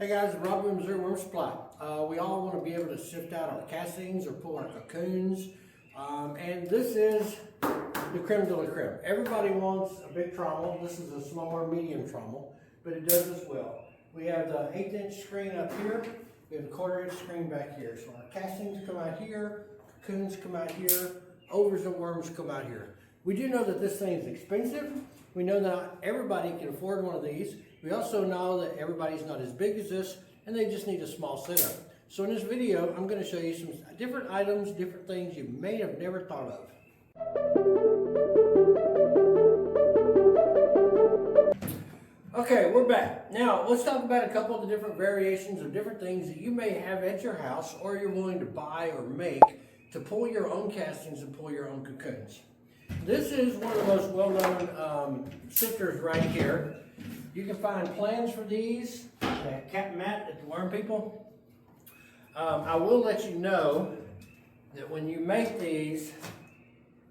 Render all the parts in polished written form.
Hey guys, Rob with Missouri Worm Supply. We all want to be able to sift out our castings or pull our cocoons. And this is the creme de la creme. Everybody wants a big trommel. This is a smaller medium trommel, but it does as well. We have the 1/8" screen up here. We have the 1/4" screen back here. So our castings come out here, cocoons come out here, overs and worms come out here. We do know that this thing is expensive. We know that not everybody can afford one of these. We also know that everybody's not as big as this and they just need a small setup. So in this video, I'm going to show you some different items, different things you may have never thought of. Okay, we're back. Now, let's talk about a couple of the different variations of different things that you may have at your house or you're willing to buy or make to pull your own castings and pull your own cocoons. This is one of the most well-known sifters right here. You can find plans for these at Captain Matt at the Worm People. I will let you know that when you make these,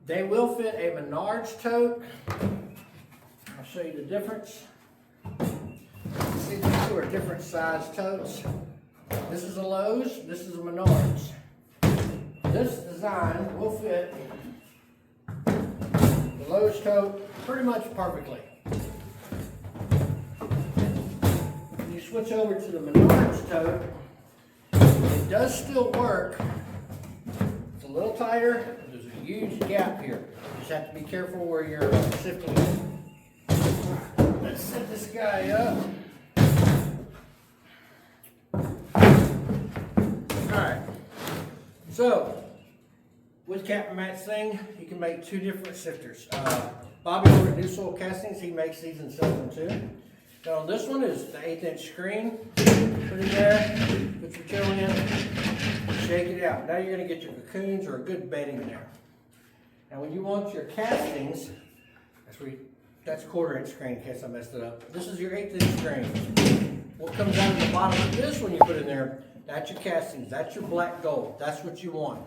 they will fit a Menards tote. I'll show you the difference. See, these two are different size totes. This is a Lowe's, this is a Menards. This design will fit the Lowe's tote pretty much perfectly. When you switch over to the Menards tote, it does still work. It's a little tighter. There's a huge gap here. You just have to be careful where you're sifting it. Let's set this guy up. Alright. So, with Captain Matt's thing, you can make two different sifters. Bobby over at New Soil Castings, he makes these and sells them too. Now this one is the 1/8" screen. Put it there, put your tail in, shake it out. Now you're going to get your cocoons or a good bedding in there. Now when you want your castings, that's 1/4" screen in case I messed it up. This is your 1/8" screen. What comes out of the bottom of this when you put in there, that's your castings, that's your black gold. That's what you want.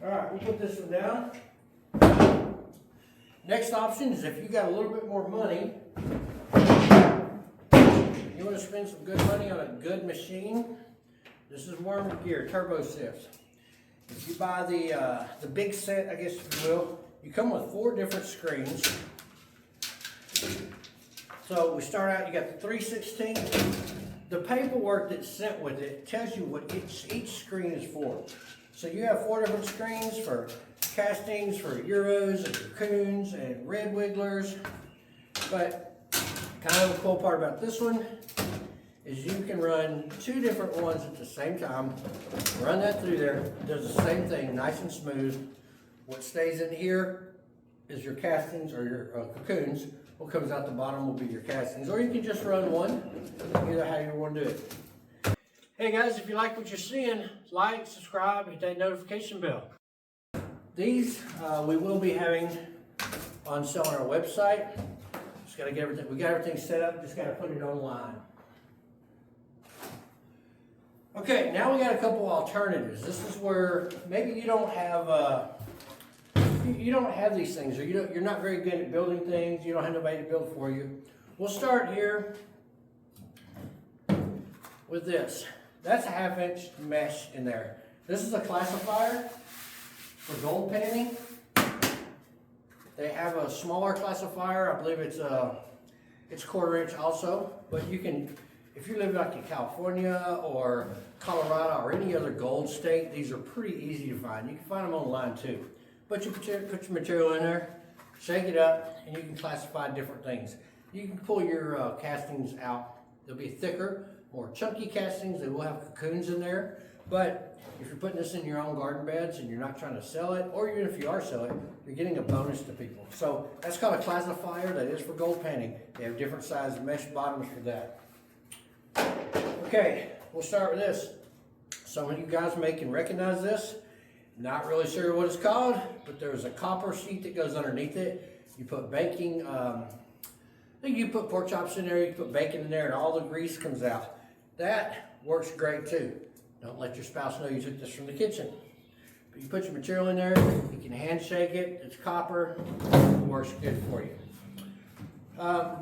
Alright, we'll put this one down. Next option is if you got a little bit more money, you want to spend some good money on a good machine, this is Worm Gear Turbo Sift. If you buy the big set, I guess if you will, you come with 4 different screens. So we start out, you got the 3/16. The paperwork that's sent with it tells you what each screen is for. So you have 4 different screens for castings, for Euros and cocoons and red wigglers. But kind of the cool part about this one is you can run 2 different ones at the same time. Run that through there. It does the same thing, nice and smooth. What stays in here is your castings or your cocoons. What comes out the bottom will be your castings. Or you can just run one, either how you want to do it. Hey guys, if you like what you're seeing, like, subscribe, hit that notification bell. These we will be having on sale on our website. Just gotta get everything. We got everything set up. Just gotta put it online. Okay, now we got a couple alternatives. This is where maybe you don't have these things, or you're not very good at building things. You don't have nobody to build for you. We'll start here with this. That's a 1/2" mesh in there. This is a classifier for gold panning. They have a smaller classifier. I believe it's 1/4" also. But you can, if you live like in California or Colorado or any other gold state, these are pretty easy to find. You can find them online too. But you put your material in there, shake it up, and you can classify different things. You can pull your castings out. They'll be thicker, more chunky castings. They will have cocoons in there. But if you're putting this in your own garden beds and you're not trying to sell it, or even if you are selling it, you're getting a bonus to people. So that's called a classifier. That is for gold panning. They have different size mesh bottoms for that. Okay, we'll start with this. Some of you guys may can recognize this. Not really sure what it's called, but there's a copper sheet that goes underneath it. You put baking, I think you put pork chops in there, you put bacon in there, and all the grease comes out. That works great too. Don't let your spouse know you took this from the kitchen. But you put your material in there, you can handshake it, it's copper, it works good for you.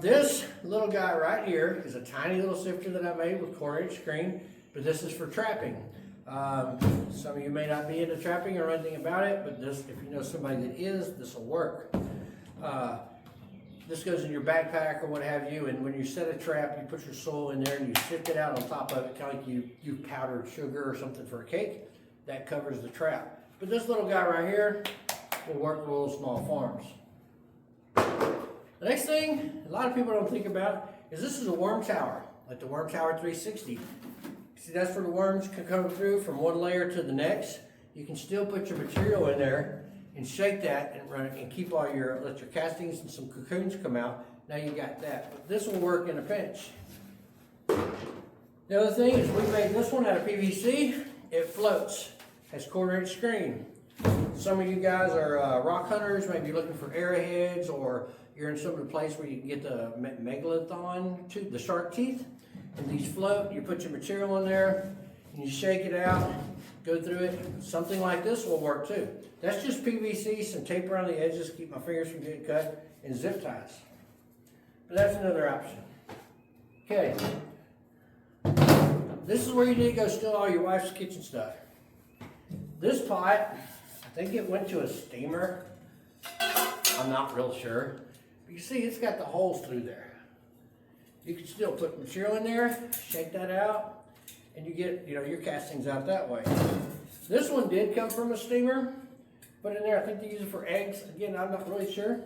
This little guy right here is a tiny little sifter that I made with 1/4 screen, but this is for trapping. Some of you may not be into trapping or anything about it, but this, if you know somebody that is, this will work. This goes in your backpack or what have you, and when you set a trap, you put your soil in there and you sift it out on top of it, kind of like you powdered sugar or something for a cake. That covers the trap. But this little guy right here will work with little small farms. The next thing a lot of people don't think about is this is a worm tower, like the Worm Tower 360. See, that's where the worms can come through from one layer to the next. You can still put your material in there and shake that and run it and keep all your, let your castings and some cocoons come out. Now you got that. But this will work in a pinch. The other thing is we made this one out of PVC. It floats, has 1/4 screen. Some of you guys are rock hunters, maybe looking for arrowheads, or you're in some of the place where you can get the megalodon tooth, the shark teeth, and these float. You put your material in there and you shake it out, go through it. Something like this will work too. That's just PVC, some tape around the edges, keep my fingers from getting cut, and zip ties. But that's another option. Okay. This is where you need to go steal all your wife's kitchen stuff. This pot, I think it went to a steamer. I'm not real sure. But you see, it's got the holes through there. You can still put material in there, shake that out, and you get, your castings out that way. This one did come from a steamer. Put in there, I think they use it for eggs. Again, I'm not really sure.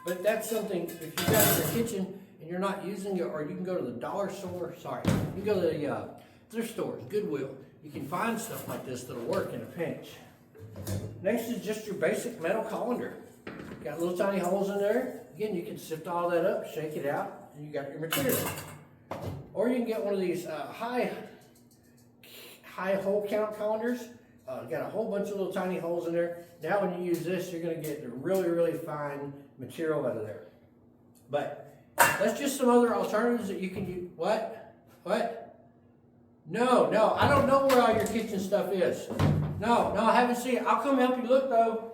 But that's something, if you got it in your kitchen and you're not using it, or you can go to the dollar store, you can go to the thrift stores, Goodwill. You can find stuff like this that'll work in a pinch. Next is just your basic metal colander. Got little tiny holes in there. Again, you can sift all that up, shake it out, and you got your material. Or you can get one of these high hole count colanders. Got a whole bunch of little tiny holes in there. Now when you use this, you're going to get really, really fine material out of there. But that's just some other alternatives that you can use. What? No, I don't know where all your kitchen stuff is. No, I haven't seen it. I'll come help you look though.